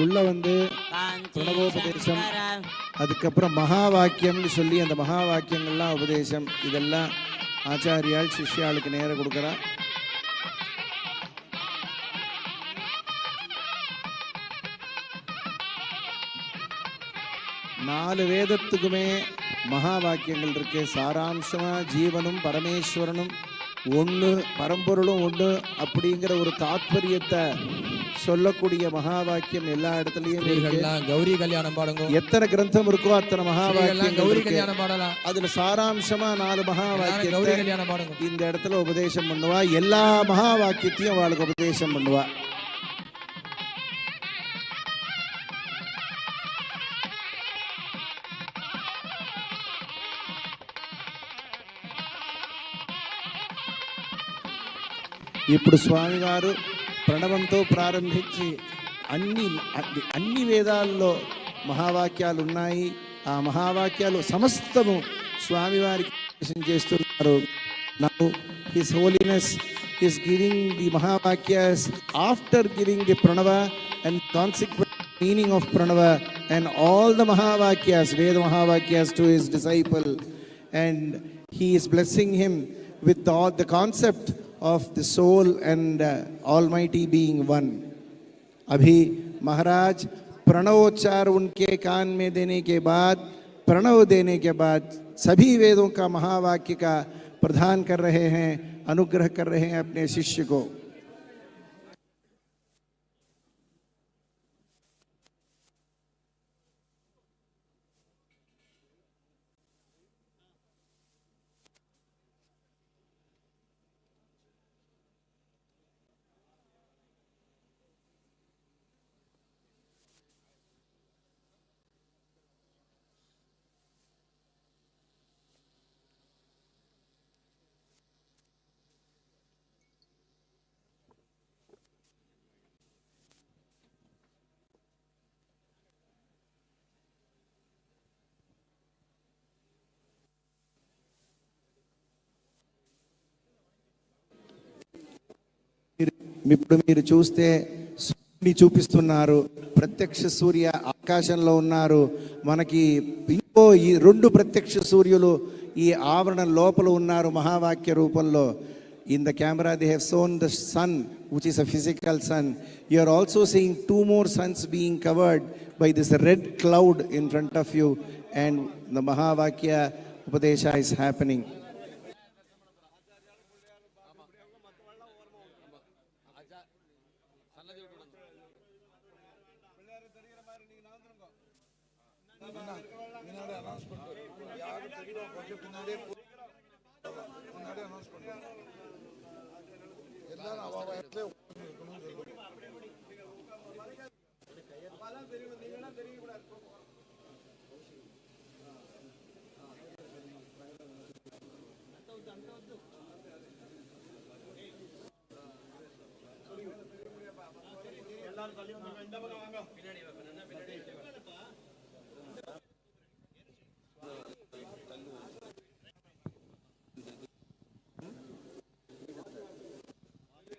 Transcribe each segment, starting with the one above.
உள்ள வந்து பிரணவோபதேசம், அதுக்கப்புறம் மகா வாக்கியம்னு சொல்லி அந்த மகா வாக்கியங்கள்லாம் உபதேசம், இதெல்லாம் ஆச்சாரியால் சிஷ்யாளுக்கு நேரம் கொடுக்குறா. நாலு வேதத்துக்குமே மகா வாக்கியங்கள் இருக்கு. சாராம்சமா ஜீவனும் பரமேஸ்வரனும் ஒன்று, பரம்பொருளும் ஒன்று அப்படிங்கிற ஒரு தாத்பரியத்தை சொல்லக்கூடிய மகா வாக்கியம் எல்லா இடத்துலயும் கௌரி கல்யாணம் பாடுங்க. எத்தனை கிரந்தம் இருக்கோ அத்தனை மகா வாக்கியம் கௌரி கல்யாணம் பாடலாம். அதுல சாராம்சமா 4 மகா வாக்கியம் கௌரி கல்யாணம் பாடுங்க. இந்த இடத்துல உபதேசம் பண்ணுவா. எல்லா மகா வாக்கியத்தையும் அவளுக்கு உபதேசம் பண்ணுவா. ఇప్పుడు స్వామివారు ప్రణవంతో ప్రారంభించి అన్ని వేదాల్లో మహావాక్యాలు ఉన్నాయి. ఆ మహావాక్యాలు సమస్తము స్వామివారికి చేస్తున్నారు. Now his holiness is giving the mahavakyas after giving the pranava and consequent meaning of pranava and all the mahavakyas, Veda mahavakyas, to his disciple, and he is blessing him with all the concept of the soul and Almighty being one. अभी महाराज प्रणवोच्चार उनके कान में देने के बाद, प्रणव देने के बाद सभी वेदों का महावाक्य का प्रदान कर रहे हैं, अनुग्रह कर रहे हैं अपने शिष्य को. ఇప్పుడు మీరు చూస్తే సూర్యుని చూపిస్తున్నారు. ప్రత్యక్ష సూర్య ఆకాశంలో ఉన్నారు. మనకి ఇంకో ఈ 2 ప్రత్యక్ష సూర్యులు ఈ ఆవరణ లోపల ఉన్నారు మహావాక్య రూపంలో. In the camera they have shown the sun, which is a physical sun. You are also seeing 2 more suns being covered by this red cloud in front of you, and the mahavakya upadesha is happening.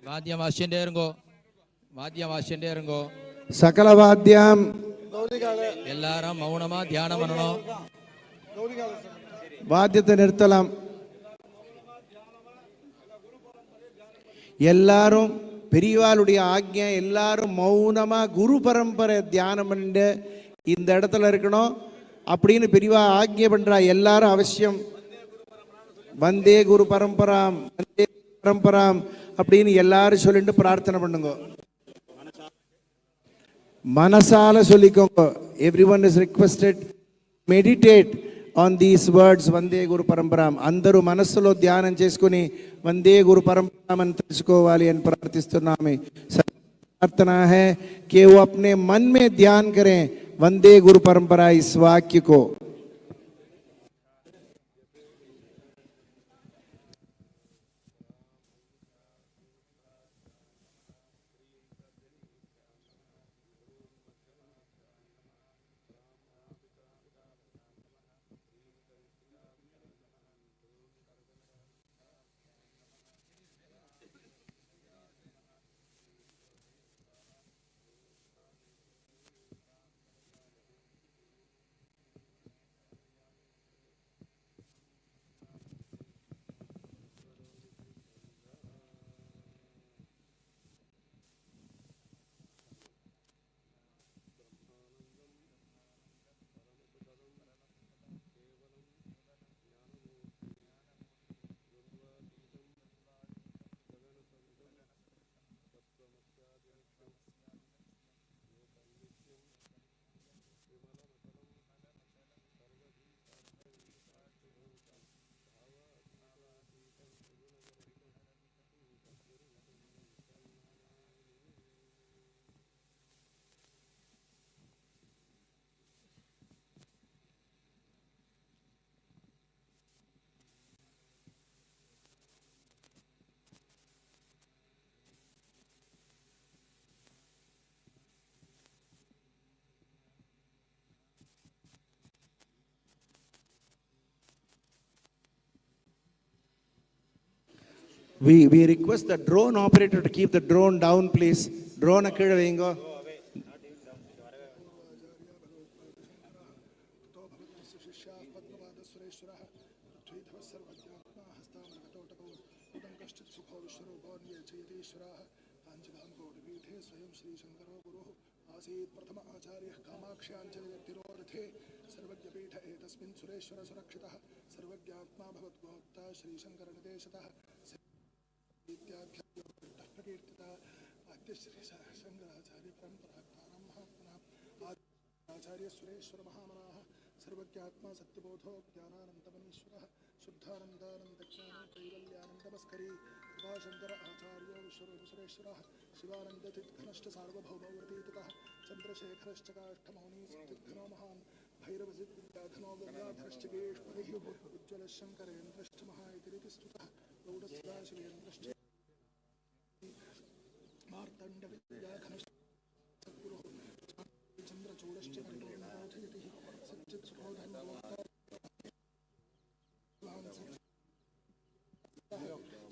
வாத்தியம் வாசிச்சுட்டே இருங்கோ, வாத்தியம் வாசிச்சுட்டே இருங்கோ. சகல வாத்தியம் எல்லாரும் மௌனமா தியானம் பண்ணணும். வாத்தியத்தை நிறுத்தலாம். எல்லாரும் பெரியவாளுடைய ஆக்ஞை, எல்லாரும் மௌனமா குரு பரம்பரை தியானம் பண்ணிட்டு இந்த இடத்துல இருக்கணும் அப்படின்னு பெரியவா ஆக்ஞை பண்றா. எல்லாரும் அவசியம் வந்தே குரு பரம்பராம், வந்தே பரம்பராம் அப்படின்னு எல்லாரும் சொல்லிட்டு பிரார்த்தனை பண்ணுங்க. மனசால சொல்லிக்கோங்க. Everyone is requested meditate on these words వందే గురు పరంపరాం. అందరూ మనస్సులో ధ్యానం చేసుకుని వందే గురు పరంపరాం అని తెలుసుకోవాలి అని ప్రార్థిస్తున్నాము. प्रार्थना है कि वो अपने मन में ध्यान करें वंदे गुरु परंपरा इस वाक्य को. We request the drone operator to keep the drone down, please. Drone கீழே வைங்கோ. आसीत् प्रथम आचार्य कामाक्ष्याञ्जलिर्तिरोरथे सर्वज्ञपीठ एतस्मिन् सुरेश्वर सुरक्षितः सर्वज्ञात्मा भवद्गोप्ता श्रीशङ्करनिदेशतः प्रकीर्तिता आद्यश्री शङ्कराचार्य परम्पराक्तानां महात्मनाम् आचार्य सुरेश्वर महामनाः सर्वज्ञात्मा सत्यबोधो ज्ञानानन्दमनीश्वरः शुद्धानन्दानन्दज्ञानो कैवल्यानन्दमस्करी कृपाशङ्कर आचार्यो विश्वरूप सुरेश्वरः शिवानन्दचिद्घनश्च सार्वभौमव्रतीतः चन्द्रशेखरश्च काष्ठमौनी सिद्धिघ्नो महान् भैरवजिद्विद्याधनो गङ्गाधरश्च गेष्पतिः उज्ज्वलशङ्करेन्द्रश्च महायतिरिति स्तुतः गौडसदाशिवेन्द्रश्च मार्तण्डविद्याघनश्च सद्गुरुः चन्द्रचूडश्च परिपूर्णबोधयतिः सच्चित्सुखोधन्वोक्ता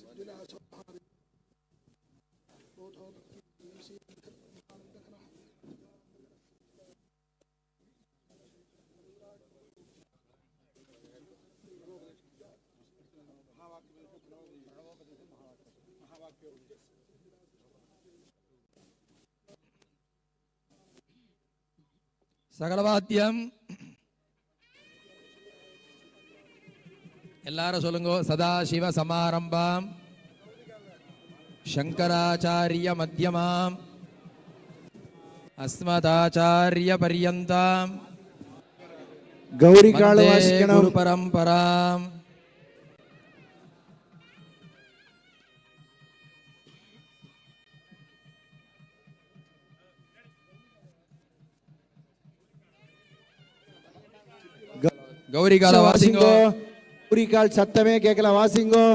सिद्धिलासो बोधो சகலவாத்தியம் எல்லாரும் சொல்லுங்க. சதாசிவ சமாரம்பாம் சங்கராச்சாரிய மத்தியமாம் அஸ்மதாச்சாரிய பரியந்தாம் கௌரி கால வந்தே வாசிக்கணும். குரு பரம்பராம். கௌரி கால வாசிங்கோ. கௌரி கால் சத்தமே கேட்கல, வாசிங்கோ.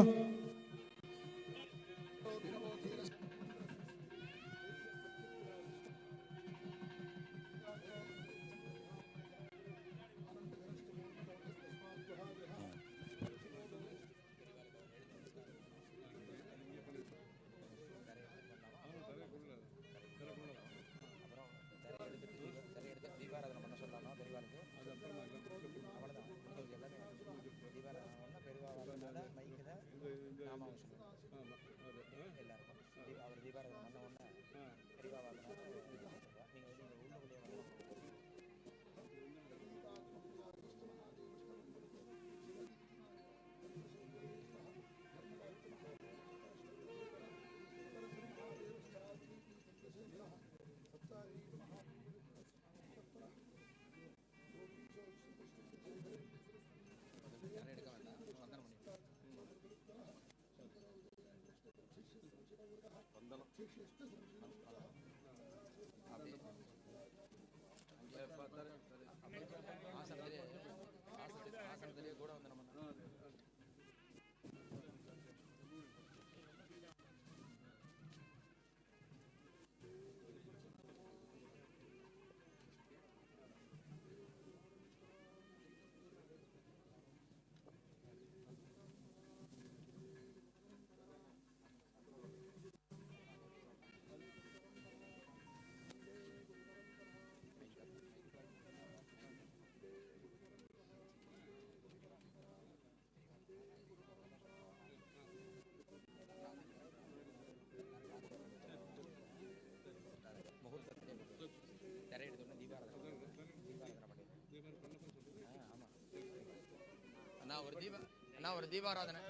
ஒரு தீபாராதனை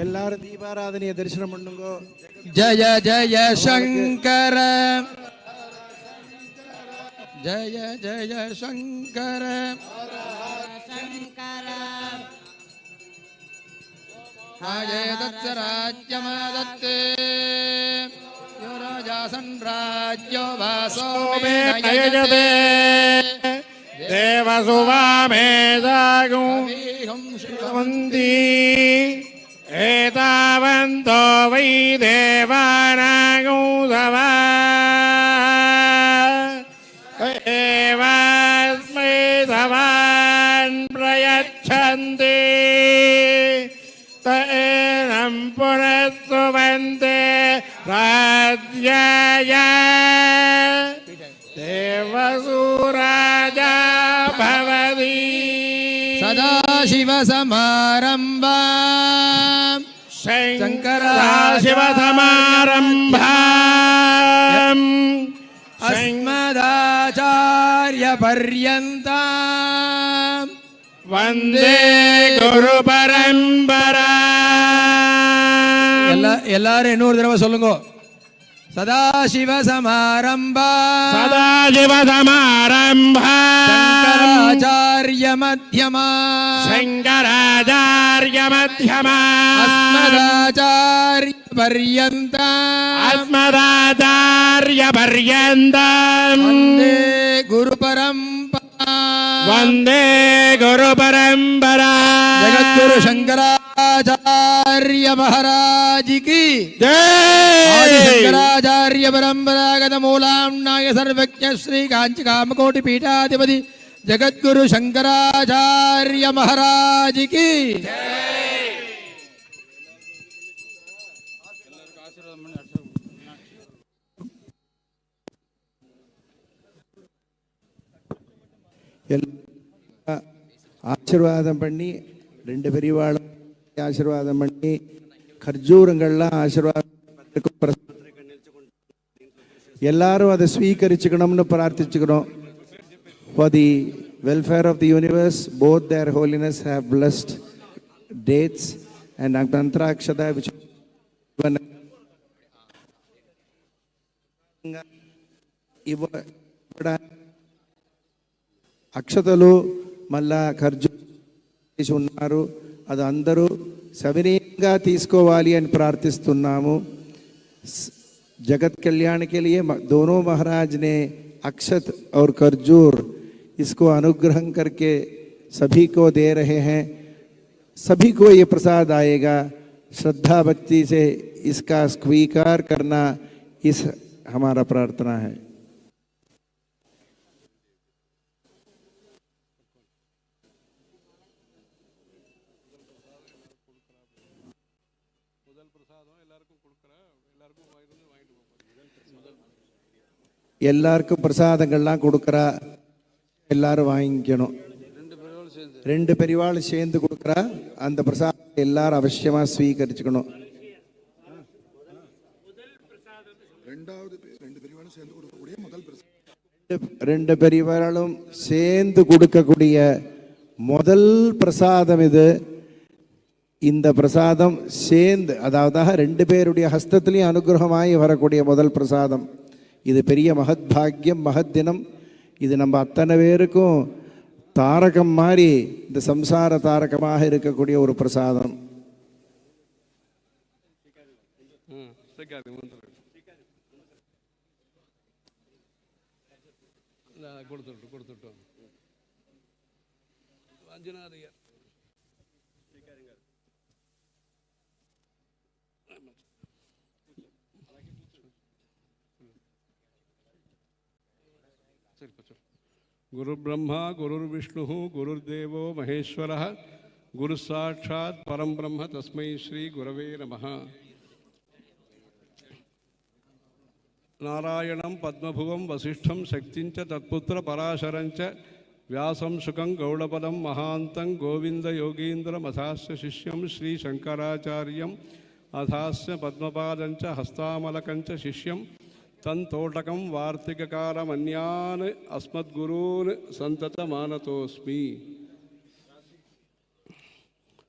எல்லாரும் தீபாராதனையை தரிசனம் பண்ணுங்கோ. ஜய ஜய சங்கர ஜய ஜய சங்கர ராஜ்யமாதத்தே யோ ராஜாசன் ராஜ்யோ வாசோ மே நயஜதே தேவசுவாமேதாகும் தேவம் வந்தி ஏதாவந்தோ வை தேவானாகுதவா ஏவாஸ்மை தவான் பிரயச்சந்தி தேனம் புனஸ்து வந்தே ராஜ்யாய தேவசூராஜா பவதி சதாசிவசமாரம்பாம் சங்கராசிவசமாரம்பாம் अस्मदाचार्यपर्यन्ताम् வந்தே குரு பரம்பரா. எல்லாரும் இன்னொரு தடவை சொல்லுங்க. சதாசிவசமாரம்பா சதாசிவசமாரம்பா சங்கராச்சாரிய மத்யமா சங்கராச்சாரிய மத்யமா அஸ்மதாச்சாரிய பர்யந்தாம் அஸ்மதாச்சாரிய பர்யந்தாம் வந்தே குரு பரம்பரா வந்தே குரு பரம்பரா. ஜகத்குரு शंकराचार्य महाराज की ஜெய். शंकराचार्य परंपरागत मूलाम्नाय सर्वज्ञ श्री कांची कामकोटि पीठाधिपति जगद्गुरु शंकराचार्य महाराज की ஆசீர்வாதம் பண்ணி ரெண்டு பெரியவாளும் ஆசீர்வாதம் பண்ணி கர்ஜூரங்கள்லாம் ஆசீர்வாதம் எல்லாரும் அதை ஸ்வீகரிச்சுக்கணும்னு பிரார்த்திச்சுக்கணும். For the welfare of the universe, both their holiness have blessed dates and Antrakshada which అక్షతలు మళ్ళా ఖర్జు చేసి ఉన్నారు. అది అందరూ సవినయంగా తీసుకోవాలి అని ప్రార్థిస్తున్నాము. जगत कल्याण के लिए दोनों महाराज ने अक्षत और खरजूर इसको अनुग्रह करके सभी को दे रहे हैं. सभी को ये प्रसाद आएगा. श्रद्धा भक्ति से इसका स्वीकार करना इस हमारा प्रार्थना है. எல்லாருக்கும் பிரசாதங்கள்லாம் கொடுக்குறா, எல்லாரும் வாங்கிக்கணும். ரெண்டு பெரியவாள் சேர்ந்து கொடுக்குறா, அந்த பிரசாதம் எல்லாரும் அவசியமா ஸ்வீகரிச்சுக்கணும். ரெண்டு பெரியவாளும் சேர்ந்து கொடுக்கக்கூடிய முதல் பிரசாதம் இது. இந்த பிரசாதம் சேர்ந்து, அதாவது ரெண்டு பேருடைய ஹஸ்தத்திலையும் அனுகிரகமாகி வரக்கூடிய முதல் பிரசாதம் இது. பெரிய மகத் பாக்கியம், மகத் தினம் இது. நம்ம அத்தனை பேருக்கும் தாரகம் மாதிரி இந்த சம்சார தாரகமாக இருக்கக்கூடிய ஒரு பிரசாதம். കൊടുത്തിട്ടു അഞ്ജനാദയ്യർ गुरुर्ब्रह्मा गुरुर्विष्णु गुरुर्देवो महेश्वरः गुरुसाक्षात् परं ब्रह्म तस्मै श्री गुरवे नमः। नारायणं पद्मभुवं वसिष्ठं शक्तिं च तत्पुत्र पराशरं च व्यासं शुकं गौडपदं महान्तं गोविन्दयोगीन्द्रमथास्य शिष्यं श्रीशङ्कराचार्यम् अथास्य पद्मपादं च हस्तामलकं च शिष्यं तन्तोटकं वार्तिककारमन्यान् अस्मद्गुरून् सन्ततमानतोऽस्मि।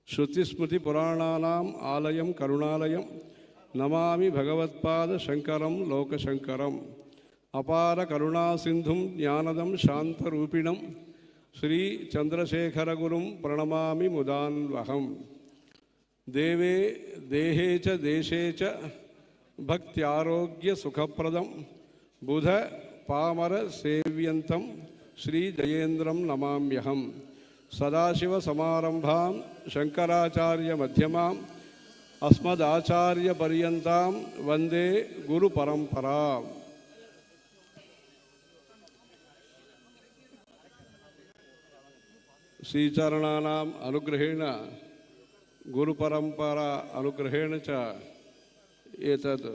श्रुतिस्मृतिपुराणानाम् आलयं करुणालयं नमामि भगवत्पादशङ्करं लोकशङ्करम्। अपारकरुणासिन्धुं ज्ञानदं शान्तरूपिणं श्रीचन्द्रशेखरगुरुं प्रणमामि मुदान्वहम्। देवे देहे च देशे च भक्त्यारोग्यसुखप्रदं बुध पामरसेव्यन्तं श्रीजयेन्द्रं नमाम्यहम्। सदाशिवसमारम्भां शङ्कराचार्यमध्यमाम् अस्मदाचार्यपर्यन्तां वन्दे गुरुपरम्पराम्। श्रीचरणानाम् अनुग्रहेण गुरुपरम्परा अनुग्रहेण च एतत्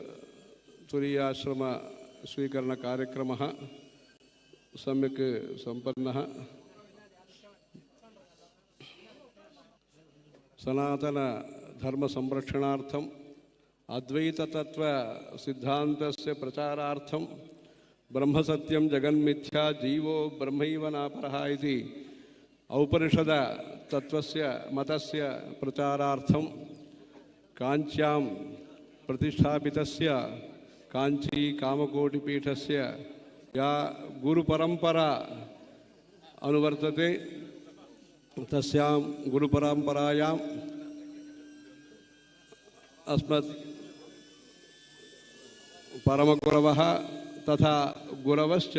तुरीयाश्रम स्वीकरणकार्यक्रमः सम्यक् सम्पन्नः। सनातन धर्मसंरक्षणार्थम् अद्वैततत्त्वसिद्धान्तस्य प्रचारार्थं ब्रह्मसत्यं जगन्मिथ्या जीवो ब्रह्मैव नापरः इति औपनिषद तत्त्वस्य मतस्य प्रचारार्थं काञ्च्यां प्रतिष्ठापितस्य काञ्ची कामकोटिपीठस्य या गुरुपरम्परा अनुवर्तते तस्यां गुरुपरम्परायाम् अस्मत् परमगुरवः तथा गुरवश्च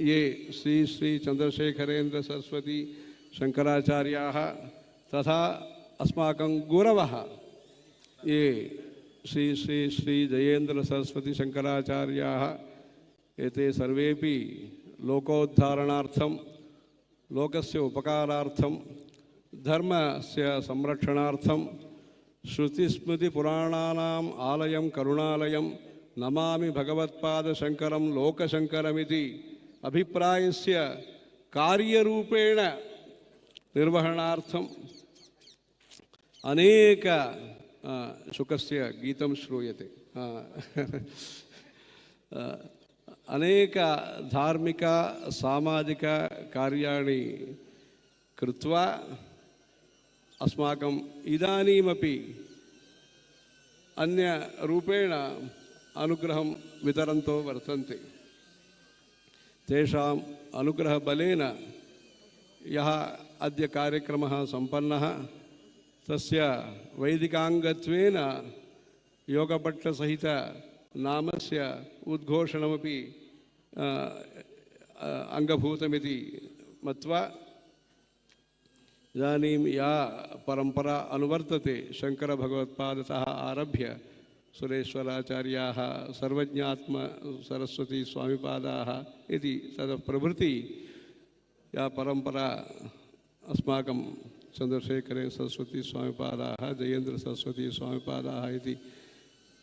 ये श्री श्री चन्द्रशेखरेन्द्र सरस्वती शङ्कराचार्याः तथा अस्माकं गुरवः ये श्री श्री श्री जयेन्द्र सरस्वती शङ्कराचार्याः एते सर्वेपि लोकोद्धारणार्थं लोकस्य उपकारार्थं धर्मस्य संरक्षणार्थं श्रुतिस्मृतिपुराणानाम् आलयं करुणालयं नमामि भगवत्पादशङ्करं लोकशङ्करमिति अभिप्रायस्य कार्यरूपेण निर्वहणार्थम् अनेक शुकस्य गीतं श्रूयते अनेक धार्मिक सामाजिक कार्याणि कृत्वा अस्माकम् इदानीमपि अन्य रूपेण अनुग्रहं वितरन्तो वर्तन्ते। तेषाम् अनुग्रहबलेन यः अद्य कार्यक्रमः सम्पन्नः तस्य वैदिकाङ्गत्वेन योगपट्टसहित नामस्य उद्घोषणमपि अङ्गभूतमिति मत्वा इदानीं या परम्परा अनुवर्तते शङ्करभगवत्पादतः आरभ्य सुरेश्वराचार्याः सर्वज्ञात्म सरस्वती स्वामिपादाः इति तत्प्रभृति या परम्परा अस्माकं चन्द्रशेखरे सरस्वती स्वामिपादाः जयेन्द्र सरस्वती स्वामिपादाः इति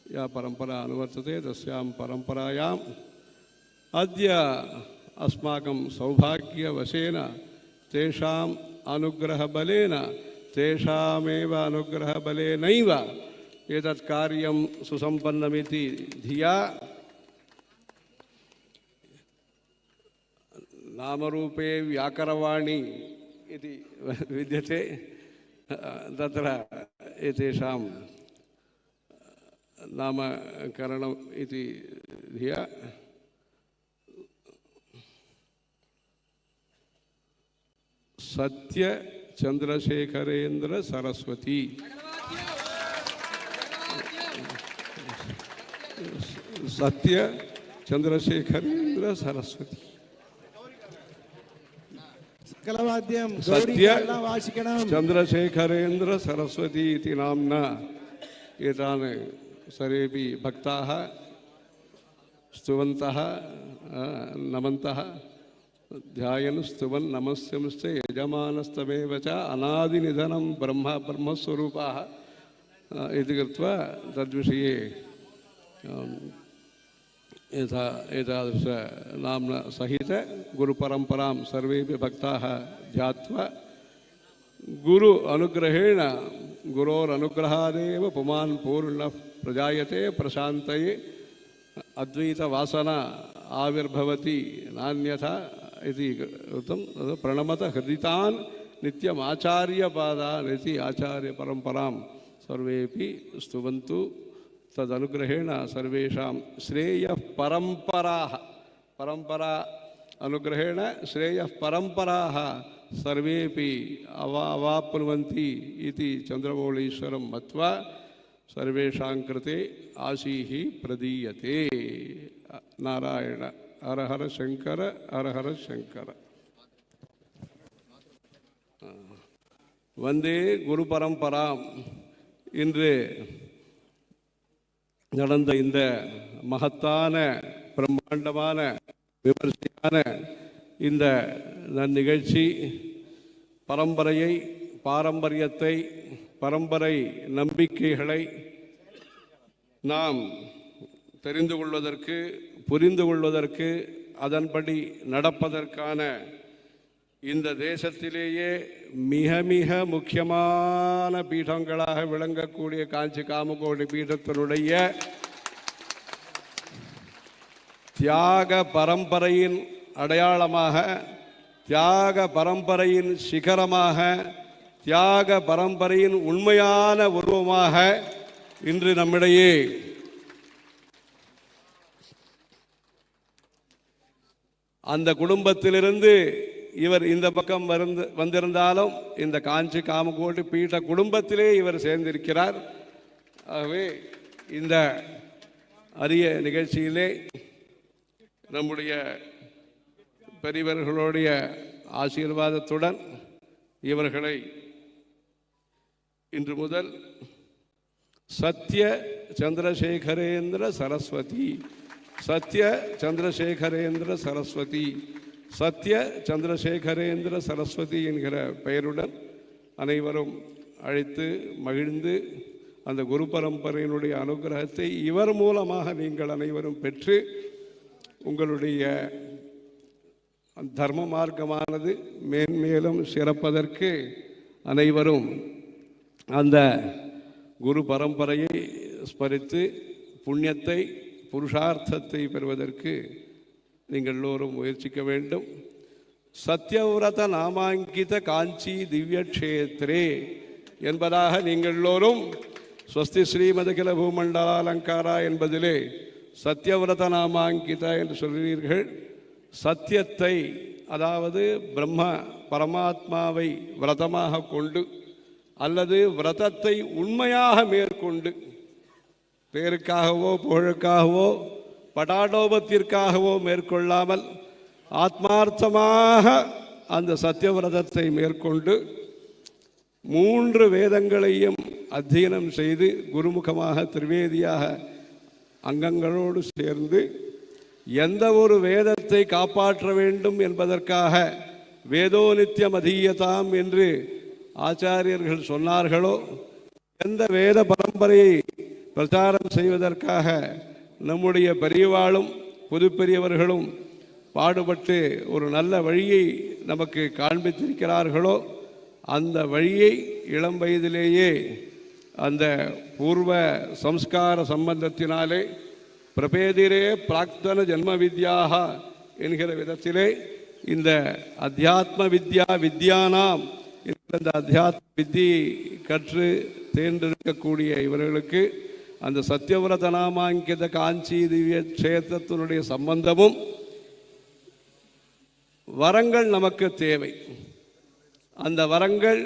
या परम्परा अनुवर्तते तस्यां परम्परायाम् अद्य अस्माकं सौभाग्यवशेन तेषाम् अनुग्रहबलेन तेषामेव अनुग्रहबलेनैव एतत् कार्यं सुसम्पन्नमिति धिया नामरूपे व्याकरवाणी इति विद्यते तत्र एतेषां नामकरणम् इति धिया सत्य चन्द्रशेखरेन्द्र सरस्वती सत्य चन्द्रशेखरेन्द्र सरस्वती மங்களவாத்தியம் சத்ய கௌரிகள்லாம் வாசிக்கணும். चंद्रशेखरेन्द्र सरस्वती इति नाम्ना एतान् सर्वेपि भक्ताः स्तुवन्तः नमन्तः ध्यायन् स्तुवन् नमस्यंश्च यजमानस्तमेव च अनादिनिधनं ब्रह्मस्वरूपाः इति कृत्वा तद्विषये एतादृश नाम्ना सहित गुरुपरम्परां सर्वेपि भक्ताः ध्यात्वा गुरु अनुग्रहेण गुरोरनुग्रहादेव पुमान् पूर्णः प्रजायते प्रशान्तये अद्वैतवासना आविर्भवति नान्यथा इति उक्तं प्रणमत हृदितान् नित्यम् आचार्यपादान् इति आचार्यपरम्परां सर्वेपि स्तुवन्तु तदनुग्रहेण सर्वेषां श्रेयः परम्पराः परम्परा अनुग्रहेण श्रेयः परम्पराः सर्वेपि अवाप्नुवन्ति इति चन्द्रमौळीश्वरं मत्वा सर्वेषां कृते आशीः प्रदीयते। नारायण हर हर शंकर हर हर शंकर। वंदे गुरु परंपराम। இன்று நடந்த இந்த மகத்தான பிரம்மாண்டமான விமர்சையான இந்த நிகழ்ச்சி பரம்பரையை பாரம்பரியத்தை பரம்பரை நம்பிக்கைகளை நாம் தெரிந்து கொள்வதற்கு புரிந்து கொள்வதற்கு அதன்படி நடப்பதற்கான இந்த தேசத்திலேயே மிக மிக முக்கியமான பீடங்களாக விளங்கக்கூடிய காஞ்சி காமகோடி பீடத்தினுடைய தியாக பரம்பரையின் அடையாளமாக தியாக பரம்பரையின் சிகரமாக தியாக பரம்பரையின் உண்மையான உருவமாக இன்று நம்மிடையே அந்த குடும்பத்திலிருந்து இவர் இந்த பக்கம் வந்திருந்தாலும் இந்த காஞ்சி காமகோடி பீட குடும்பத்திலே இவர் சேர்ந்திருக்கிறார். ஆகவே இந்த அரிய நிகழ்ச்சியிலே நம்முடைய பெரியவர்களுடைய ஆசீர்வாதத்துடன் இவர்களை இன்று முதல் சத்ய சந்திரசேகரேந்திர சரஸ்வதி சத்ய சந்திரசேகரேந்திர சரஸ்வதி சத்ய சந்திரசேகரேந்திர சரஸ்வதி என்கிற பெயருடன் அனைவரும் அழைத்து மகிழ்ந்து அந்த குரு பரம்பரையினுடைய அனுகிரகத்தை இவர் மூலமாக நீங்கள் அனைவரும் பெற்று உங்களுடைய தர்ம மார்க்கமானது மேன்மேலும் சிறப்பதற்கு அனைவரும் அந்த குரு பரம்பரையை ஸ்மரித்து புண்ணியத்தை புருஷார்த்தத்தை பெறுவதற்கு நீங்கள் எல்லோரும் முயற்சிக்க வேண்டும். சத்யவிரத நாமாங்கித காஞ்சி திவ்ய க்ஷேத்ரே என்பதாக நீங்கள் எல்லோரும் ஸ்வஸ்தி ஸ்ரீமதகில பூமண்டலாலங்காரா என்பதிலே சத்யவிரத நாமாங்கித என்று சொல்கிறீர்கள். சத்தியத்தை அதாவது பிரம்ம பரமாத்மாவை விரதமாக கொண்டு அல்லது விரதத்தை உண்மையாக மேற்கொண்டு பேருக்காகவோ புகழுக்காகவோ படாடோபத்திற்காகவோ மேற்கொள்ளாமல் ஆத்மார்த்தமாக அந்த சத்தியவிரதத்தை மேற்கொண்டு 3 வேதங்களையும் அத்தியனம் செய்து குருமுகமாக திரிவேதியாக அங்கங்களோடு சேர்ந்து எந்த ஒரு வேதத்தை காப்பாற்ற வேண்டும் என்பதற்காக வேதோ நித்தியம் அதீயதாம் என்று ஆச்சாரியர்கள் சொன்னார்களோ எந்த வேத பரம்பரையை பிரச்சாரம் செய்வதற்காக நம்முடைய பெரியவாளும் புது பெரியவர்களும் பாடுபட்டு ஒரு நல்ல வழியை நமக்கு காண்பித்திருக்கிறார்களோ அந்த வழியை இளம் வயதிலேயே அந்த பூர்வ சம்ஸ்கார சம்பந்தத்தினாலே பிரபேதிரே பிராக்தன ஜன்ம வித்யாக என்கிற விதத்திலே இந்த அத்தியாத்ம வித்யானாம் இந்த அத்தியாத்ம வித்தியை கற்று தேர்ந்தெடுக்கக்கூடிய இவர்களுக்கு அந்த சத்யவிரத நாமாங்கித காஞ்சி திவ்ய க்ஷேத்திரத்தினுடைய சம்பந்தமும் வரங்கள் நமக்கு தேவை. அந்த வரங்கள்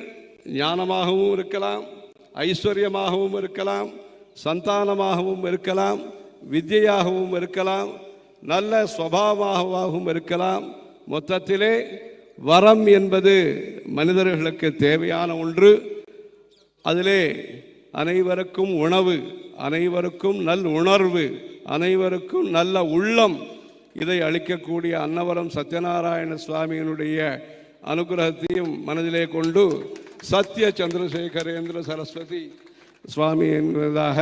ஞானமாகவும் இருக்கலாம், ஐஸ்வர்யமாகவும் இருக்கலாம், சந்தானமாகவும் இருக்கலாம், வித்யாகவும் இருக்கலாம், நல்ல ஸ்வபாவமாகவும் இருக்கலாம். மொத்தத்திலே வரம் என்பது மனிதர்களுக்கு தேவையான ஒன்று. அதிலே அனைவருக்கும் உணவு, அனைவருக்கும் நல் உணர்வு, அனைவருக்கும் நல்ல உள்ளம், இதை அளிக்கக்கூடிய அன்னவரம் சத்யநாராயண சுவாமியினுடைய அனுகிரகத்தையும் மனதிலே கொண்டு சத்ய சந்திரசேகரேந்திர சரஸ்வதி சுவாமி என்பதாக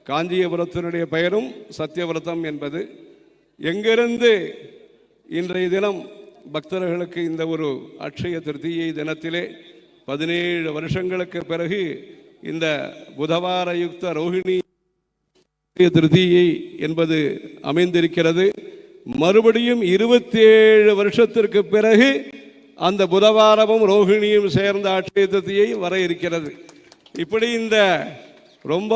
காஞ்சிபுரத்தினுடைய பெயரும் சத்தியவிரதம் என்பது. எங்கிருந்து இன்றைய தினம் பக்தர்களுக்கு இந்த ஒரு அக்ஷய திருதியை தினத்திலே 17 வருஷங்களுக்கு பிறகு இந்த புதவார யுக்த ரோஹிணி திருதியை என்பது அமைந்திருக்கிறது. மறுபடியும் 27 வருஷத்திற்கு பிறகு அந்த புதவாரமும் ரோஹிணியும் சேர்ந்த அக்ஷய திருதியை வர இருக்கிறது. இப்படி இந்த ரொம்ப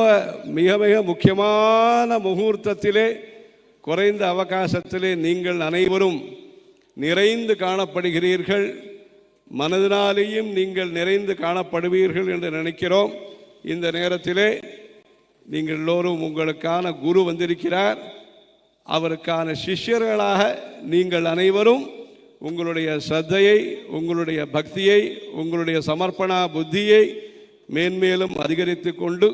மிக மிக முக்கியமான முகூர்த்தத்திலே, குறைந்த அவகாசத்திலே நீங்கள் அனைவரும் நிறைந்து காணப்படுகிறீர்கள். மனதினாலேயும் நீங்கள் நிறைந்து காணப்படுவீர்கள் என்று நினைக்கிறோம். இந்த நேரத்திலே நீங்கள் எல்லோரும் உங்களுக்கான குரு வந்திருக்கிறார். அவருக்கான சிஷ்யர்களாக நீங்கள் அனைவரும் உங்களுடைய ஸ்ரத்தையை, உங்களுடைய பக்தியை, உங்களுடைய சமர்ப்பணா புத்தியை மேன்மேலும் அதிகரித்து கொண்டு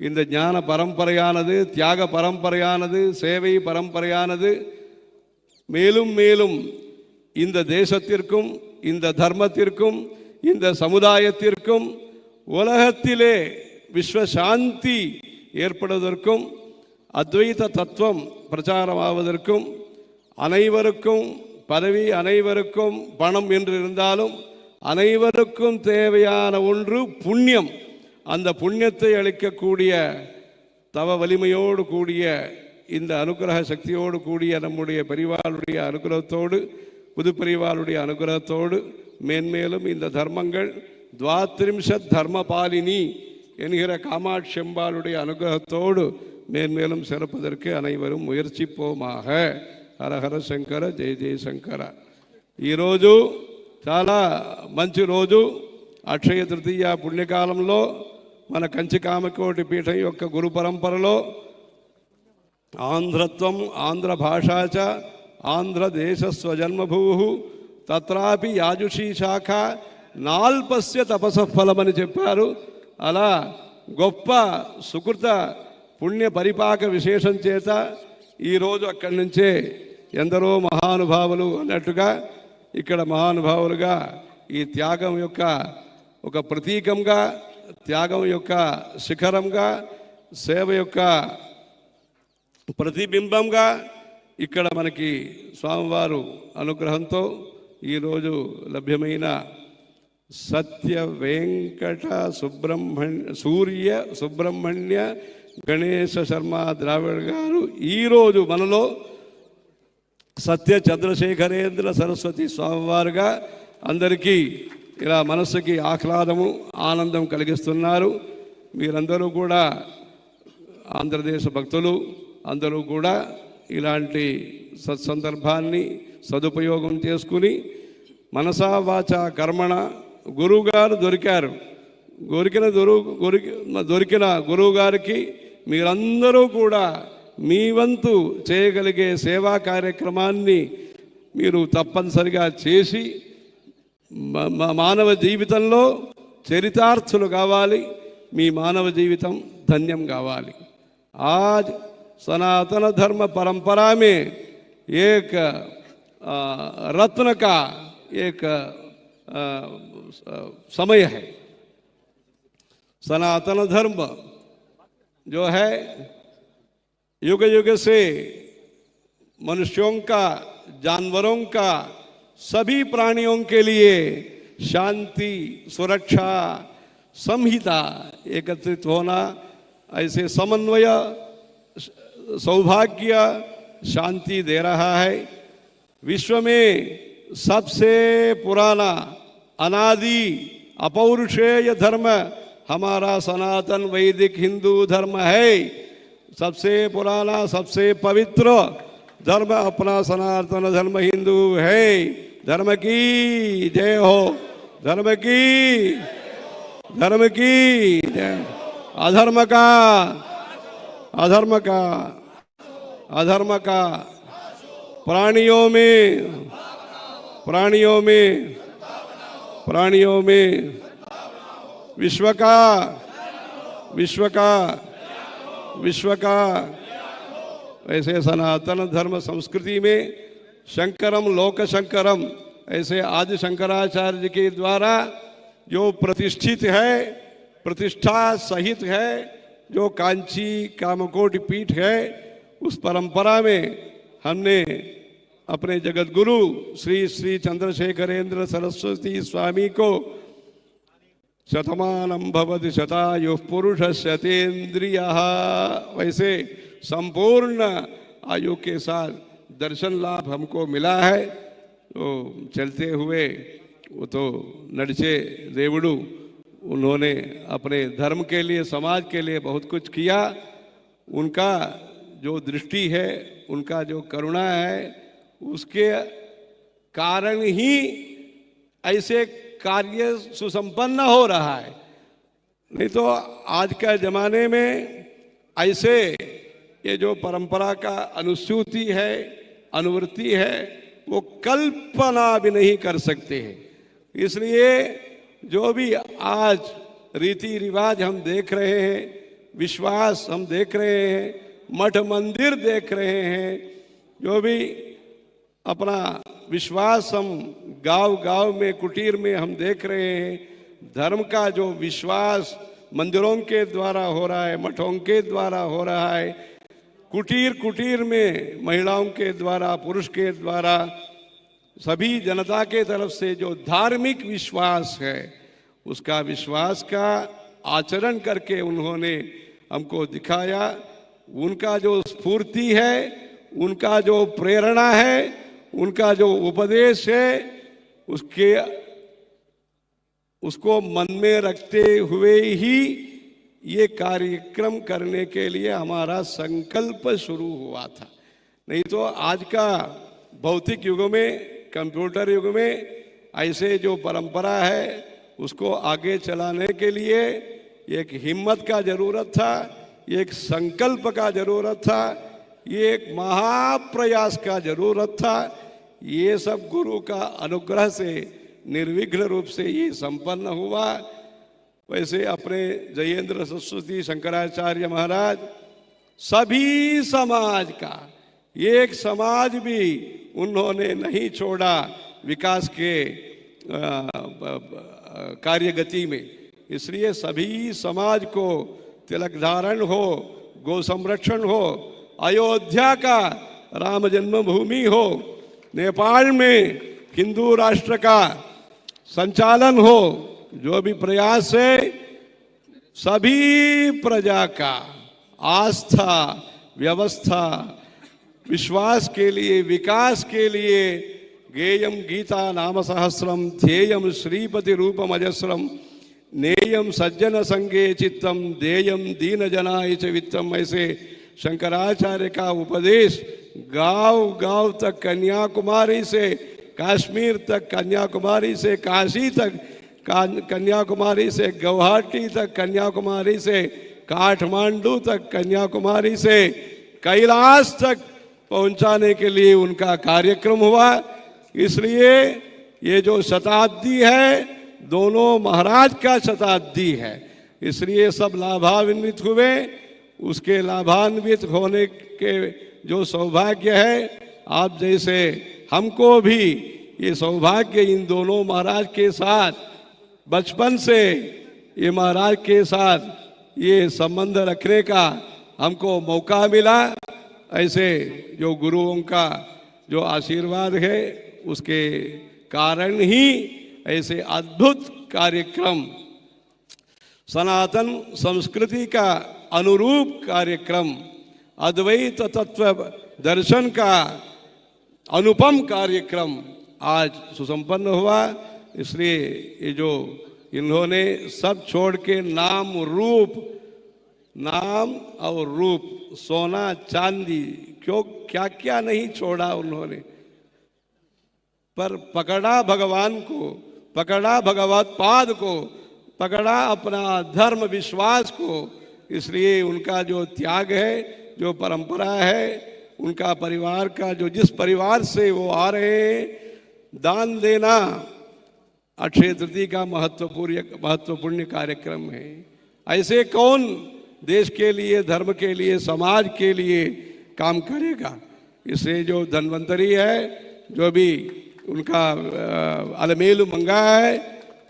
இந்த ஞான பரம்பரையானது, தியாக பரம்பரையானது, சேவை பரம்பரையானது மேலும் மேலும் இந்த தேசத்திற்கும், இந்த தர்மத்திற்கும், இந்த சமுதாயத்திற்கும், உலகத்திலே விஸ்வசாந்தி ஏற்படுவதற்கும், அத்வைத தத்துவம் பிரச்சாரமாவதற்கும், அனைவருக்கும் பதவி, அனைவருக்கும் பணம் என்று இருந்தாலும் அனைவருக்கும் தேவையான ஒன்று புண்ணியம். அந்த புண்ணியத்தை அளிக்கக்கூடிய தவ வலிமையோடு கூடிய இந்த அனுகிரக சக்தியோடு கூடிய நம்முடைய பெரிவாளுடைய அனுகிரகத்தோடு, புது பெரிவாளுடைய அனுகிரகத்தோடு மேன்மேலும் இந்த தர்மங்கள் துவாத்ரிம்சத் தர்மபாலினி என்கிற காமாட்சி அம்பாளுடைய அனுகிரகத்தோடு மேன்மேலும் சிறப்பதற்கு அனைவரும் முயற்சிப்போமாக. హరహర శంకర, జయ జయ శంకర. ఈరోజు చాలా మంచి రోజు. అక్షయ తృతీయ పుణ్యకాలంలో మన కంచి కామకోటి పీఠం యొక్క గురు పరంపరలో ఆంధ్రత్వం, ఆంధ్ర భాషా చ ఆంధ్రదేశ స్వజన్మభూ తత్రాపి యాజుషీ శాఖ నాల్పస్య తపసఫలమని చెప్పారు. అలా గొప్ప సుకృత పుణ్య పరిపాక విశేషం చేత ఈరోజు అక్కడి నుంచే ఎందరో మహానుభావులు అన్నట్టుగా ఇక్కడ మహానుభావులుగా ఈ త్యాగం యొక్క ఒక ప్రతీకంగా, త్యాగం యొక్క శిఖరంగా, సేవ యొక్క ప్రతిబింబంగా ఇక్కడ మనకి స్వామివారు అనుగ్రహంతో ఈరోజు లభ్యమైన సత్య వెంకట సూర్య సుబ్రహ్మణ్య గణేశ శర్మ ద్రావిడ్ గారు ఈరోజు మనలో సత్య చంద్రశేఖరేంద్ర సరస్వతి స్వామివారుగా అందరికీ ఇలా మనస్సుకి ఆహ్లాదము, ఆనందం కలిగిస్తున్నారు. మీరందరూ కూడా ఆంధ్రదేశ భక్తులు అందరూ కూడా ఇలాంటి సత్సందర్భాన్ని సదుపయోగం చేసుకుని మనసా వాచ కర్మణ గురువుగారు దొరికారు. దొరికిన గురువు గారికి మీరందరూ కూడా మీ వంతు చేయగలిగే సేవా కార్యక్రమాన్ని మీరు తప్పనిసరిగా చేసి మానవ జీవితంలో చరితార్థులు కావాలి. మీ మానవ జీవితం ధన్యం కావాలి. आज सनातन धर्म परंपरा में एक रत्न का एक समय है. सनातन धर्म जो है युग युग से मनुष्यों का, जानवरों का, सभी प्राणियों के लिए शांति, सुरक्षा, संहिता, एकत्रित होना, ऐसे समन्वय, सौभाग्य, शांति दे रहा है. विश्व में सबसे पुराना अनादि अपौरुषेय धर्म हमारा सनातन वैदिक हिंदू धर्म है. सबसे पुराना, सबसे पवित्र धर्म अपना सनातन धर्म हिंदू है. धर्म की जय हो, धर्म की जय. अधर्म का प्राणियों में प्राणियों में विश्व का ऐसे सनातन धर्म संस्कृति में शंकरम लोक शंकरम, ऐसे आदि शंकराचार्य जी के द्वारा जो प्रतिष्ठित है, प्रतिष्ठा सहित है, जो कांची कामकोटि पीठ है, उस परंपरा में हमने अपने जगत गुरु श्री श्री चंद्रशेखरेंद्र सरस्वती स्वामी को शतमानं भवति शतायुः पुरुषः शतेन्द्रियः, वैसे संपूर्ण आयु के साथ दर्शन लाभ हमको मिला है। तो चलते हुए वो तो नडचे देवड़ू, उन्होंने अपने धर्म के लिए, समाज के लिए बहुत कुछ किया। उनका जो दृष्टि है, उनका जो करुणा है, उसके कारण ही ऐसे कार्य सुसंपन्न हो रहा है। नहीं तो आज के जमाने में ऐसे ये जो परंपरा का अनुसूति है, अनुवृत्ति है, वो कल्पना भी नहीं कर सकते हैं। इसलिए जो भी आज रीति रिवाज हम देख रहे हैं, विश्वास हम देख रहे हैं, मठ मंदिर देख रहे हैं, जो भी अपना विश्वास हम गांव गांव में, कुटीर में हम देख रहे हैं, धर्म का जो विश्वास मंदिरों के द्वारा हो रहा है, मठों के द्वारा हो रहा है, कुटीर कुटीर में महिलाओं के द्वारा, पुरुष के द्वारा, सभी जनता के तरफ से जो धार्मिक विश्वास है, उसका विश्वास का आचरण करके उन्होंने हमको दिखाया। उनका जो स्फूर्ति है, उनका जो प्रेरणा है, उनका जो उपदेश है, उसको मन में रखते हुए ही ये कार्यक्रम करने के लिए हमारा संकल्प शुरू हुआ था। नहीं तो आज का भौतिक युग में, कंप्यूटर युग में ऐसे जो परंपरा है, उसको आगे चलाने के लिए एक हिम्मत का जरूरत था, एक संकल्प का जरूरत था, ये एक महाप्रयास का जरूरत था। ये सब गुरु का अनुग्रह से निर्विघ्न रूप से ये संपन्न हुआ। वैसे अपने जयेंद्र सरस्वती शंकराचार्य महाराज सभी समाज का एक समाज भी उन्होंने नहीं छोड़ा विकास के कार्यगति में। इसलिए सभी समाज को तिलक धारण हो, गो संरक्षण हो, अयोध्या का राम जन्मभूमि हो, नेपाल में हिंदू राष्ट्र का संचालन हो, जो भी प्रयास है, सभी प्रजा का आस्था, व्यवस्था, विश्वास के लिए, विकास के लिए गेयम गीता नाम सहस्रम ध्येयम श्रीपति रूपम अजस्रम नेयम सज्जन संगे चित्तम देयम दीन जनाय च वित्तम, ऐसे शंकराचार्य का उपदेश गांव गांव तक, कन्याकुमारी से कश्मीर तक, कन्याकुमारी से काशी तक, कन्याकुमारी से गुवाहाटी तक, कन्याकुमारी से काठमांडू तक, कन्याकुमारी से कैलाश तक पहुंचाने के लिए उनका कार्यक्रम हुआ। इसलिए ये जो शताब्दी है, दोनों महाराज का शताब्दी है। इसलिए सब लाभान्वित हुए। उसके लाभान्वित होने के जो सौभाग्य है, आप जैसे हमको भी ये सौभाग्य इन दोनों महाराज के साथ, बचपन से ये महाराज के साथ ये संबंध रखने का हमको मौका मिला। ऐसे जो गुरुओं का जो आशीर्वाद है, उसके कारण ही ऐसे अद्भुत कार्यक्रम, सनातन संस्कृति का अनुरूप कार्यक्रम, अद्वैत तत्व दर्शन का अनुपम कार्यक्रम आज सुसंपन्न हुआ। इसलिए ये जो इन्होंने सब छोड़ के नाम और रूप, सोना चांदी, क्यों क्या क्या नहीं छोड़ा उन्होंने, पर पकड़ा भगवान को, पकड़ा भगवत पाद को, पकड़ा अपना धर्म विश्वास को। इसलिए उनका जो त्याग है, जो परंपरा है, उनका परिवार का जो जिस परिवार से वो आ रहे हैं, दान देना अक्षय तृतीया का महत्वपूर्ण कार्यक्रम है। ऐसे कौन देश के लिए, धर्म के लिए, समाज के लिए काम करेगा। इससे जो धन्वंतरी है, जो भी उनका अलमेलु मंगा है,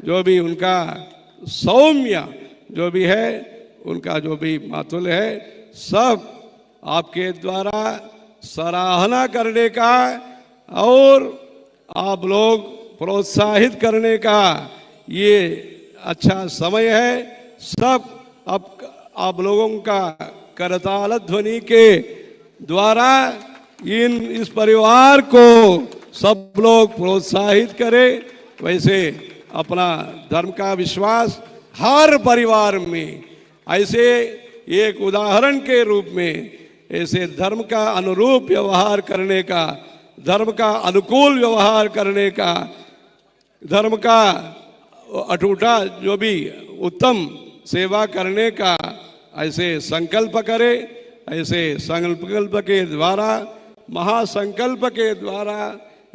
जो भी उनका सौम्य जो भी है, उनका जो भी मातुल है, सब आपके द्वारा सराहना करने का और आप लोग प्रोत्साहित करने का ये अच्छा समय है। सब अब आप लोगों का करताल ध्वनि के द्वारा इस परिवार को सब लोग प्रोत्साहित करें। वैसे अपना धर्म का विश्वास हर परिवार में ऐसे एक उदाहरण के रूप में ऐसे धर्म का अनुरूप व्यवहार करने का, धर्म का अनुकूल व्यवहार करने का, धर्म का अटूटा जो भी उत्तम सेवा करने का ऐसे संकल्प करे। ऐसे संकल्प के द्वारा, महासंकल्प के द्वारा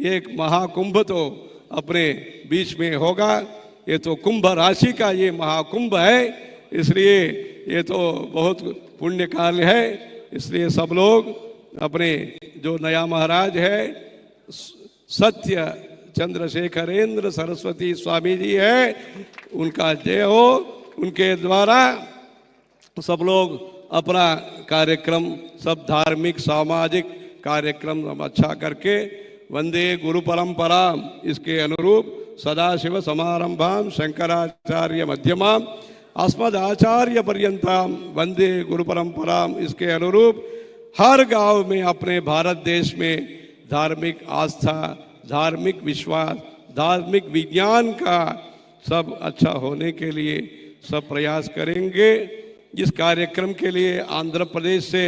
एक महाकुंभ तो अपने बीच में होगा। ये तो कुंभ राशि का ये महाकुंभ है, इसलिए ये तो बहुत पुण्य कार्य है। इसलिए सब लोग अपने जो नया महाराज है सत्य चंद्रशेखरेंद्र सरस्वती स्वामी जी है, उनका जय हो। उनके द्वारा सब लोग अपना कार्यक्रम, सब धार्मिक सामाजिक कार्यक्रम अच्छा करके वंदे गुरु परंपरा इसके अनुरूप सदाशिव समारंभाम शंकराचार्य मध्यमाम अस्मदाचार्य पर्यंताम वंदे गुरु परंपराम इसके अनुरूप हर गांव में, अपने भारत देश में धार्मिक आस्था, धार्मिक विश्वास, धार्मिक विज्ञान का सब अच्छा होने के लिए सब प्रयास करेंगे। इस कार्यक्रम के लिए आंध्र प्रदेश से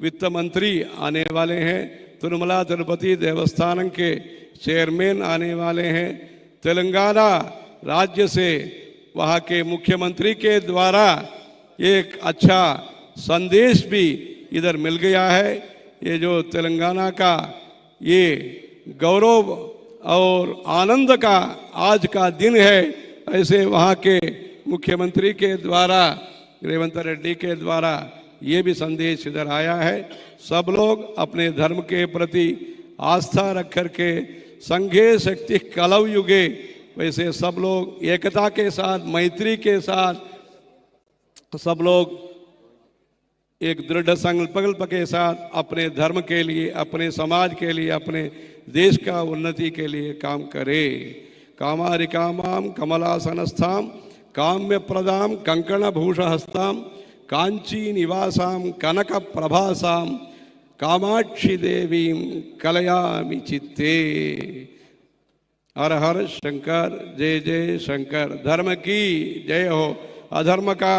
वित्त मंत्री आने वाले हैं, तिरुमला तिरुपति देवस्थानम के चेयरमैन आने वाले हैं, तेलंगाना राज्य से वहाँ के मुख्यमंत्री के द्वारा एक अच्छा संदेश भी इधर मिल गया है। ये जो तेलंगाना का ये गौरव और आनंद का आज का दिन है, ऐसे वहाँ के मुख्यमंत्री के द्वारा, रेवंत रेड्डी के द्वारा ये भी संदेश इधर आया है। सब लोग अपने धर्म के प्रति आस्था रख कर के संघे शक्ति कलव युगे, वैसे सब लोग एकता के साथ, मैत्री के साथ सब लोग एक दृढ़ संकल्प के साथ अपने धर्म के लिए, अपने समाज के लिए, अपने देश का उन्नति के लिए काम करे। कामारिकामाम कमलासनस्थाम काम्य प्रदाम कंकण भूषहस्ताम कांची निवासाम कनक प्रभासाम कामाक्षी देवीं कलयामि चित्ते। हर हर शंकर, जय जय शंकर। धर्म की जय हो, अधर्म का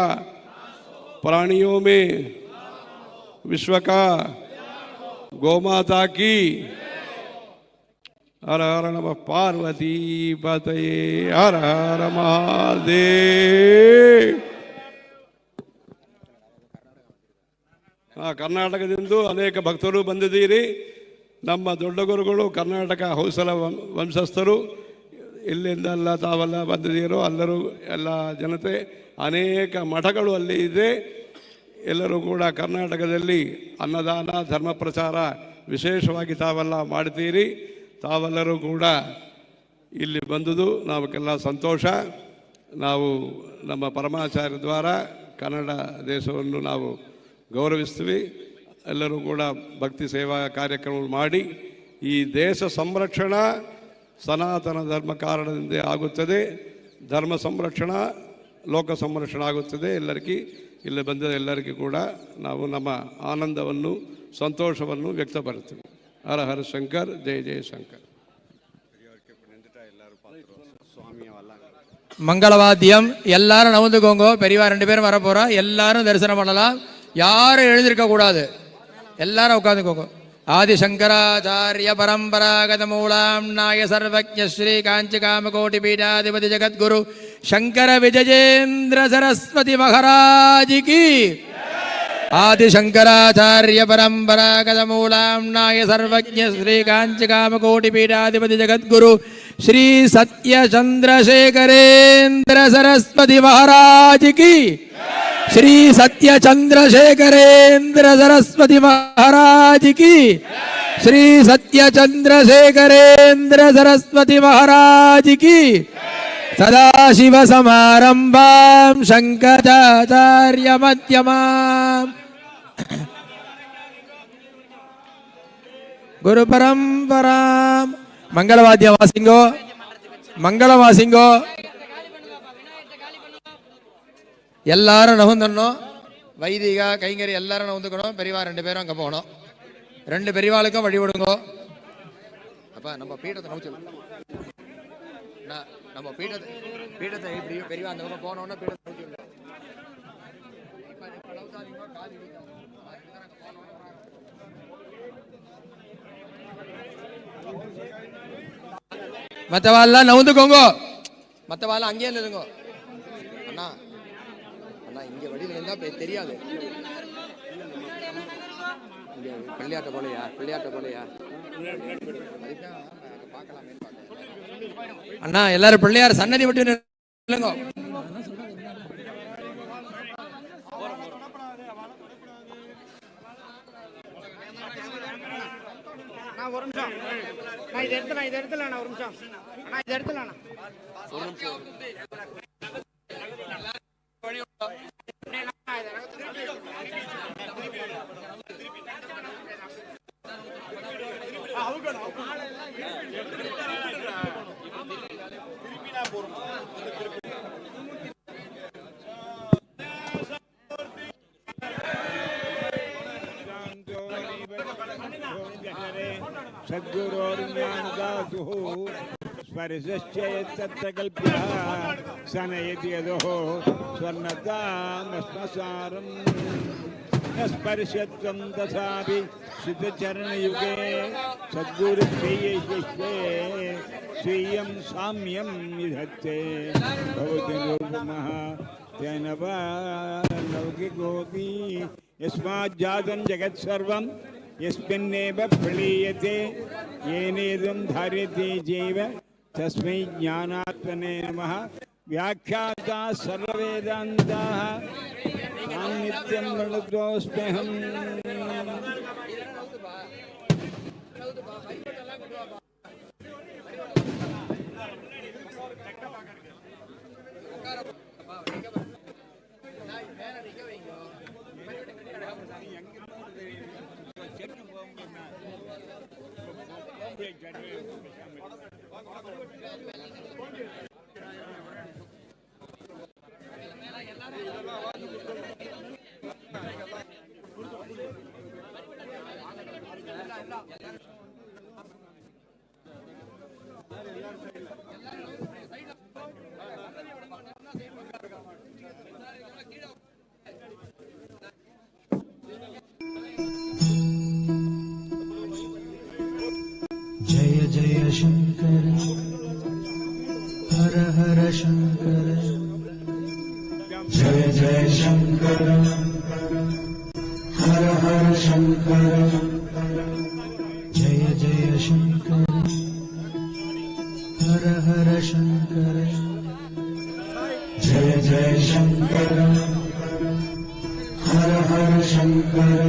प्राणियों में, विश्व का, गौमाता की। हर हर नमः पार्वती पतये, हर हर महादेव। ಕರ್ನಾಟಕದಿಂದ ಅನೇಕ ಭಕ್ತರು ಬಂದಿದ್ದೀರಿ. ನಮ್ಮ ದೊಡ್ಡ ಗುರುಗಳು ಕರ್ನಾಟಕ ಹೊಯ್ಸಳ ವಂಶಸ್ಥರು. ಇಲ್ಲಿಂದೆಲ್ಲ ತಾವೆಲ್ಲ ಬಂದಿದ್ದೀರೋ ಎಲ್ಲರೂ, ಎಲ್ಲ ಜನತೆ, ಅನೇಕ ಮಠಗಳು ಅಲ್ಲಿ ಇದೆ. ಎಲ್ಲರೂ ಕೂಡ ಕರ್ನಾಟಕದಲ್ಲಿ ಅನ್ನದಾನ, ಧರ್ಮ ಪ್ರಚಾರ ವಿಶೇಷವಾಗಿ ತಾವೆಲ್ಲ ಮಾಡ್ತೀರಿ. ತಾವೆಲ್ಲರೂ ಕೂಡ ಇಲ್ಲಿ ಬಂದುದು ನಾವಕ್ಕೆಲ್ಲ ಸಂತೋಷ. ನಾವು ನಮ್ಮ ಪರಮಾಚಾರ್ಯ ದ್ವಾರ ಕನ್ನಡ ದೇಶವನ್ನು ನಾವು ಗೌರವಿಸ್ತೀವಿ. ಎಲ್ಲರೂ ಕೂಡ ಭಕ್ತಿ ಸೇವಾ ಕಾರ್ಯಕ್ರಮ ಮಾಡಿ ಈ ದೇಶ ಸಂರಕ್ಷಣಾ ಸನಾತನ ಧರ್ಮ ಕಾರಣದಿಂದ ಆಗುತ್ತದೆ. ಧರ್ಮ ಸಂರಕ್ಷಣಾ, ಲೋಕ ಸಂರಕ್ಷಣೆ ಆಗುತ್ತದೆ. ಎಲ್ಲರಿಗೂ ಇಲ್ಲಿ ಬಂದ ಎಲ್ಲರಿಗೂ ಕೂಡ ನಾವು ನಮ್ಮ ಆನಂದವನ್ನು, ಸಂತೋಷವನ್ನು ವ್ಯಕ್ತಪಡ್ತೀವಿ. ಹರ ಹರ ಶಂಕರ್, ಜಯ ಜಯ ಶಂಕರ್. மங்களவாத்தியம் எல்லாரும் நவந்துக்கோங்க. பெரியவா 2 பேரும் வர போறா. எல்லாரும் தரிசனம் பண்ணலாம். யாரும் எழுந்திருக்க கூடாது, எல்லாரும் உட்காந்துக்கோங்க. ஆதிசங்கராச்சாரிய பரம்பராகத மூலாம் நாய சர்வஜ ஸ்ரீ காஞ்சி காமகோட்டி பீடாதிபதி ஜகத்குரு சங்கர விஜயேந்திர சரஸ்வதி மகாராஜ் கி आदिशंकराचार्य परंपरागतमूलाम्नाय सर्वज्ञ श्रीकांचिकामकोटिपीठाधिपति जगद्गुरु श्री सत्य चंद्रशेखरेंद्र सरस्वती महाराज की, श्री सत्य चंद्रशेखरेंद्र सरस्वती महाराज की, श्री सत्य चंद्रशेखरेंद्र सरस्वती महाराज की। सदाशिव समारंभां शंकराचार्य मध्यमाम् गुरु परंपरां मंगलवाद्य वासिंगो मंगलवासिंगो எல்லாரும் நகுந்தணும். வைதிக கைங்கரி எல்லாரும் நகுந்துக்கணும். பெரியவா 2 பேரும் அங்கே போகணும். 2 பெரியவாளுக்கும் வழி விடுங்கோ. அப்போ நம்ம பீடத்தை நோச்சலாம். நம்ம பீடத்தை இப்படி பெரியவா அந்த பக்கம் போனோன்னா பீடத்தை நோக்கி மற்றவாள்லாம் நவுந்துக்கோங்க. மற்றவாள் அங்கேயே நில்லுங்க. அண்ணா அண்ணா இங்கே வழியில் இருந்தால் தெரியாது. இங்கே பிள்ளையாட்ட போலையா அதுதான் பார்க்கலாமே. அண்ணா எல்லாரும் பிள்ளையார் சன்னதி விட்டு நில்லுங்க. ஒரு நிமிஷம் இது எடுத்துல ஒரு நிமிஷம் இது எடுத்துல सद्गुरोर्ज्ञानदातुः स्पर्शश्चेत्तत्कल्प्यः सनयति यदोः स्वर्णतामस्मसारम् न स्पर्शत्वं तथापि सिद्धचरणयुगे सद्गुरुप्रियशिष्ये स्वीयं साम्यं विधत्ते भवति निरुपमः तेन वा लौकिकोऽपि यस्माज्जातं जगत्सर्वं यस्मिन्नेव प्रलीयते येनेदं धार्यते चैव तस्मै ज्ञानात्मने नमः। व्याख्याता सर्ववेदान्ताः तां नित्यं प्रणतोऽस्म्यहम्। जय जय शंकर हर हर शंकर जय जय शंकर हर हर शंकर जय जय शंकर हर हर शंकर जय जय शंकर हर हर शंकर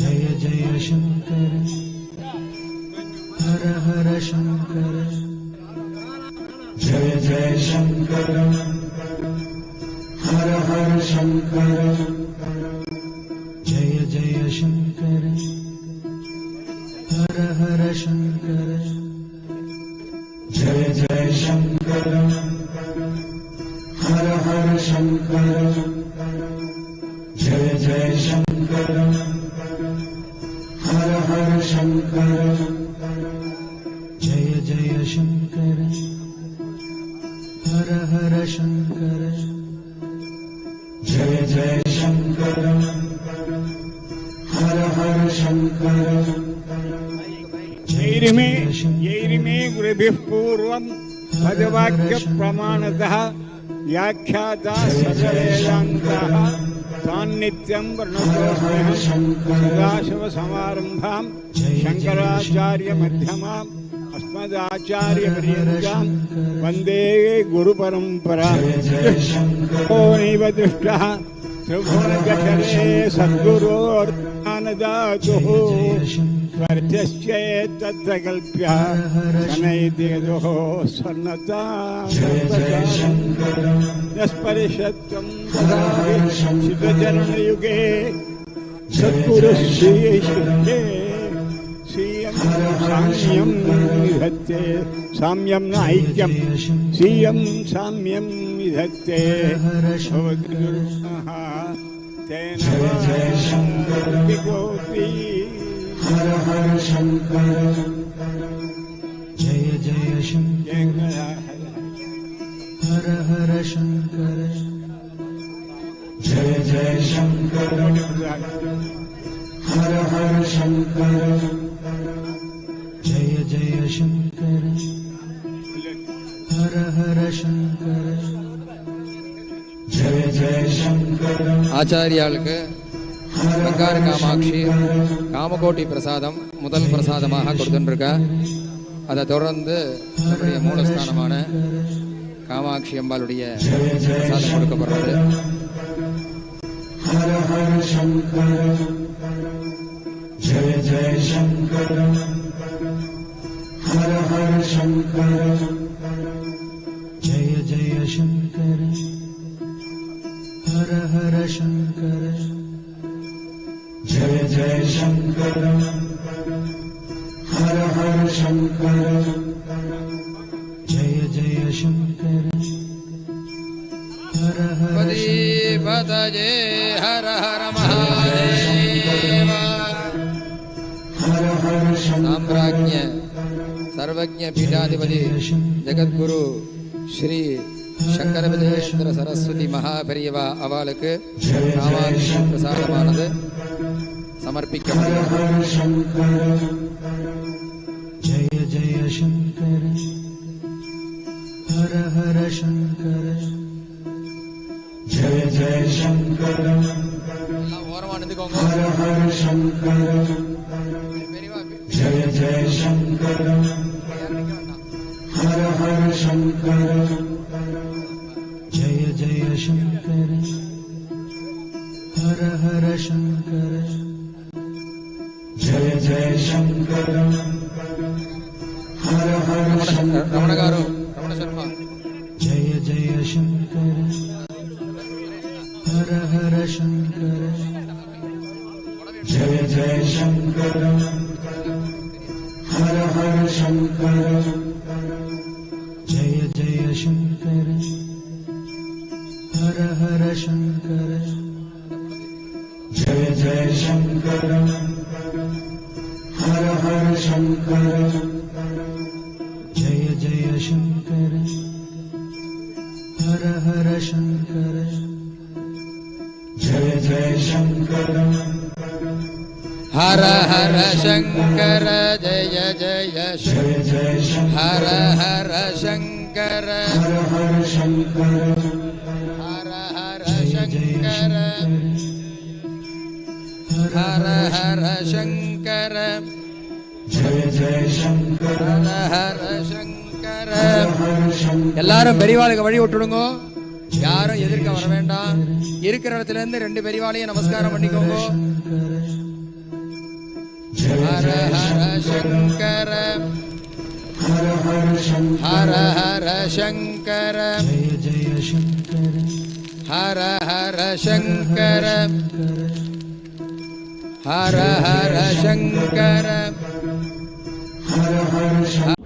जय जय शंकर हर हर शंकर जय जय शंकर हर हर शंकर जय जय शंकर हर हर शंकर जय जय शंकर हर हर शंकर जय जय शंकर हर हर शंकर जय जय शंकर हर हर शंकर जय जय शंकर हर हर शंकर यैरिमे गुरुभिः पूर्वं पदवाक्य प्रमाणतः व्याख्याता सर्ववेदान्तः तान्नित्यं वर्णतोऽस्म्यहं सदाशिवसमारम्भां शङ्कराचार्यमध्यमाम् अस्मदाचार्यपर्यन्तां वन्दे गुरुपरम्परां। ओ नैव दृष्टः त्रिभुवनजठरे सद्गुरोर्ज्ञानदातुः स्वर्त्यस्येतत्तकल्प्य शनैर्यदुः स्वर्णतां स्पर्शत्वं ददामि शिवचरणयुगे सद्गुरुश्रीशिष्ये सीयं साम्यं विधत्ते साम्यं न ऐक्यं सीयं साम्यं विधत्ते भवति गुरुः तेन गोपी। हर हर शंकर जय जय शंकर हर हर शंकर जय जय शंकर हर हर शंकर जय जय शंकर हर हर शंकर जय जय शंकर। ஆச்சாரியாளுக்கு பங்கார காமாட்சி காமகோட்டி பிரசாதம் முதல் பிரசாதமாக கொடுத்துருக்கா. அதை தொடர்ந்து நம்முடைய மூலஸ்தானமான காமாட்சி அம்பாளுடைய பிரசாதம் கொடுக்கப்படுறது. हर हर शंकर जय जय शंकर हर हर शंकर जय जय शंकर हर हर शंकर जय जय शंकर हर हर शंकर जय जय शंकर हर हर पतये हर हर महादेव। हर हर साम्राज्ञ सर्वज्ञ पीठाधिपति जगद्गुरु श्री சங்கர விஜயேந்திர சரஸ்வதி மகாபெரியவா அவளுக்கு காமாட்சி பிரசாதமானது சமர்ப்பிக்கப்படுகிறது. जय जय शंकर हर हर शंकर जय जय शंकर எல்லாம் ஓரமா நின்னுக்கோங்க. हर हर शंकर जय जय शंकर हर हर शंकर जय जय शंकर हर हर शंकर जय जय शंकर हर हर शंकर రమణ గారు రమణ శర్మ जय जय शंकर हर हर शंकर जय जय शंकर हर हर शंकर जय जय शंकर हर हर शंकर जय जय शंकर हर हर शंकर जय जय शंकर हर हर शंकर जय जय शंकर हर हर शंकर जय जय जय जय हर हर शंकर हर हर शंकर हर हर शंकर हर हर शंकर जय जय शंकर हर हर शंकर हर शंकर எல்லாரும் பெரியவாளுக்கு வழி விட்டுடுங்க. யாரும் எதிர்க்க வர வேண்டாம். இருக்கிற இடத்துல இருந்து ரெண்டு பெரியவாளையும் நமஸ்காரம் பண்ணிக்கோங்க. हर हर शंकर हर हर शंकर हर हर शंकर जय जय शंकर हर हर शंकर हर हर शंकर हर हर शंकर